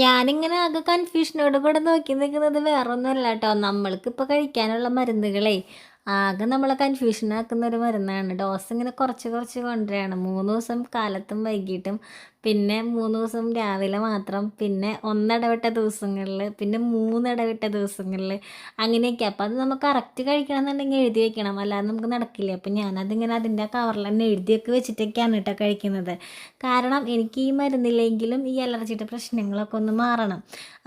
ഞാനിങ്ങനെ ആകെ കൺഫ്യൂഷനോട് കൂടെ നോക്കി നിൽക്കുന്നത് വേറൊന്നുമല്ല കേട്ടോ. നമ്മൾക്കിപ്പോൾ കഴിക്കാനുള്ള മരുന്നുകളെ ആകെ നമ്മളെ കൺഫ്യൂഷനാക്കുന്ന ഒരു മരുന്നാണ്. ഡോസ് ഇങ്ങനെ കുറച്ച് കുറച്ച് കൊണ്ടുവരികയാണ്. 3 ദിവസം കാലത്തും വൈകിട്ടും, പിന്നെ 3 ദിവസം രാവിലെ മാത്രം, പിന്നെ ഒന്നിടവിട്ട ദിവസങ്ങളിൽ, പിന്നെ 3 ഇടവിട്ട ദിവസങ്ങളിൽ, അങ്ങനെയൊക്കെ. അപ്പോൾ അത് നമുക്ക് കറക്റ്റ് കഴിക്കണം എന്നുണ്ടെങ്കിൽ എഴുതി വെക്കണം, അല്ലാതെ നമുക്ക് നടക്കില്ല. അപ്പോൾ ഞാനതിങ്ങനെ അതിൻ്റെ കവറിൽ തന്നെ എഴുതിയൊക്കെ വെച്ചിട്ടൊക്കെയാണ് കേട്ടോ കഴിക്കുന്നത്. കാരണം എനിക്ക് ഈ മരുന്നില്ലെങ്കിലും ഈ അലർജിയുടെ പ്രശ്നങ്ങളൊക്കെ ഒന്ന് മാറണം.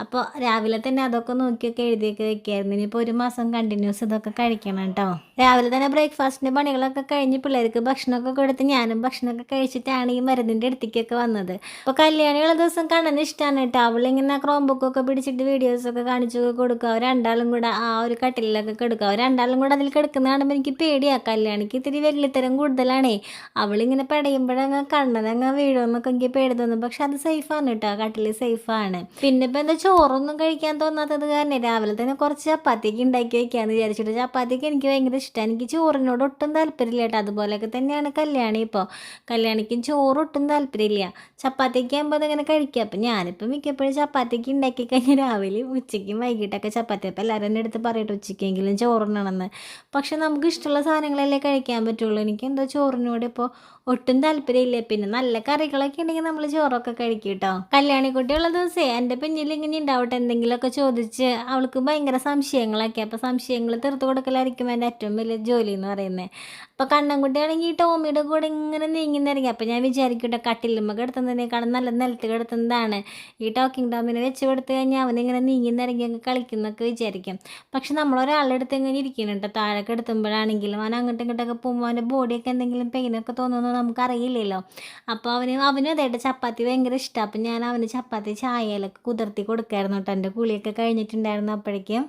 അപ്പോൾ രാവിലെ തന്നെ അതൊക്കെ നോക്കിയൊക്കെ എഴുതിയൊക്കെ വെക്കായിരുന്നു. ഇനിയിപ്പോൾ 1 മാസം കണ്ടിന്യൂസ് ഇതൊക്കെ കഴിക്കണം കേട്ടോ. രാവിലെ തന്നെ ബ്രേക്ക്ഫാസ്റ്റിൻ്റെ പണികളൊക്കെ കഴിഞ്ഞ് പിള്ളേർക്ക് ഭക്ഷണമൊക്കെ കൊടുത്ത് ഞാനും ഭക്ഷണമൊക്കെ കഴിച്ചിട്ടാണ് ഈ മരുന്നിൻ്റെ അടുത്തേക്കൊക്കെ വന്നത്. അപ്പോൾ കല്യാണിയുള്ള ദിവസം കണ്ണന് ഇഷ്ടമാണ് കേട്ടോ. അവളിങ്ങനെ ക്രോം ബുക്കൊക്കെ പിടിച്ചിട്ട് വീഡിയോസൊക്കെ കാണിച്ചൊക്കെ കൊടുക്കുക. അവർ രണ്ടാളും കൂടെ ആ ഒരു കട്ടിലൊക്കെ കിടക്കുക. അവർ രണ്ടാളും കൂടെ അതിൽ കിടക്കുന്ന കാണുമ്പോൾ എനിക്ക് പേടിയാണ്. കല്യാണിക്ക് ഇത്തിരി വെള്ളിത്തരം കൂടുതലാണേ. അവളിങ്ങനെ പടയുമ്പോഴങ്ങ് കണ്ണനങ്ങ് വീഴുമെന്നൊക്കെ എനിക്ക് പേടി തോന്നും. പക്ഷെ അത് സേഫാണ് കേട്ടോ, കട്ടിൽ സേഫാണ്. പിന്നെ ഇപ്പം എന്താ ചോറൊന്നും കഴിക്കാൻ തോന്നാത്തത് കാരണം രാവിലെ തന്നെ കുറച്ച് ചപ്പാത്തിയൊക്കെ ഉണ്ടാക്കി വയ്ക്കാമെന്ന് വിചാരിച്ചിട്ട്. ചപ്പാത്തിക്ക് എനിക്ക് ഭയങ്കര ഇഷ്ടമാണ്. എനിക്ക് ചോറിനോട് ഒട്ടും താല്പര്യമില്ല കേട്ടോ. അതുപോലെയൊക്കെ തന്നെയാണ് കല്യാണി. ഇപ്പോൾ കല്യാണിക്കും ചോറ് ഒട്ടും താല്പര്യമില്ല. ചപ്പാത്തിക്ക് ആകുമ്പോൾ അതിങ്ങനെ കഴിക്കുക. അപ്പം ഞാനിപ്പോൾ മിക്കപ്പോഴും ചപ്പാത്തിക്ക് ഉണ്ടാക്കി കഴിഞ്ഞാൽ രാവിലെയും ഉച്ചയ്ക്കും വൈകിട്ടൊക്കെ ചപ്പാത്തി. അപ്പോൾ എല്ലാവരും എൻ്റെ അടുത്ത് പറയട്ടെ ഉച്ചയ്ക്കെങ്കിലും ചോറുണ്ണണമെന്ന്. പക്ഷെ നമുക്ക് ഇഷ്ടമുള്ള സാധനങ്ങളല്ലേ കഴിക്കാൻ പറ്റുള്ളൂ. എനിക്ക് എന്തോ ചോറിനോട് ഇപ്പോൾ ഒട്ടും താല്പര്യമില്ല. പിന്നെ നല്ല കറികളൊക്കെ ഉണ്ടെങ്കിൽ നമ്മൾ ചോറൊക്കെ കഴിക്കും കേട്ടോ. കല്യാണിക്കുട്ടിയുള്ള ദിവസമേ എൻ്റെ പിന്നിൽ ഇങ്ങനെ ഉണ്ടാവട്ടെ എന്തെങ്കിലുമൊക്കെ ചോദിച്ച്. അവൾക്ക് ഭയങ്കര സംശയങ്ങളൊക്കെ. അപ്പോൾ സംശയങ്ങൾ തീർത്ത് കൊടുക്കലായിരിക്കും എൻ്റെ ഏറ്റവും വലിയ ജോലി എന്ന് പറയുന്നത്. അപ്പോൾ കണ്ണൻകുട്ടിയാണെങ്കിൽ ഈ ടോമിയുടെ കൂടെ ഇങ്ങനെ നീങ്ങുന്നിറങ്ങി. അപ്പോൾ ഞാൻ വിചാരിക്കട്ടെ കട്ടിലുമ്മ കിടത്തുന്നതിനേക്കാളും നല്ല നിലത്ത് കിടത്തുന്നതാണ്. ഈ ടോക്കിംഗ് ടോമിനെ വെച്ച് കൊടുത്തു കഴിഞ്ഞാൽ അവനിങ്ങനെ നീങ്ങിന്നിറങ്ങിയൊക്കെ കളിക്കുന്നൊക്കെ വിചാരിക്കും. പക്ഷെ നമ്മളൊരാളുടെ അടുത്ത് ഇങ്ങനെ ഇരിക്കുന്നുണ്ട്. താഴെ കിടത്തുമ്പോഴാണെങ്കിലും അവൻ അങ്ങോട്ടും ഇങ്ങോട്ടൊക്കെ പോകുമ്പോൾ അവൻ്റെ ബോഡിയൊക്കെ എന്തെങ്കിലും പെയിനൊക്കെ തോന്നുന്നു നമുക്കറിയില്ലല്ലോ. അപ്പോൾ അവനും അതായിട്ട് ചപ്പാത്തി ഭയങ്കര ഇഷ്ടമാണ്. അപ്പം ഞാൻ അവന് ചപ്പാത്തി ചായയിലൊക്കെ കുതിർത്തി കൊടുക്കായിരുന്നു കേട്ടോ. എൻ്റെ കുളിയൊക്കെ കഴിഞ്ഞിട്ടുണ്ടായിരുന്നു അപ്പോഴേക്കും.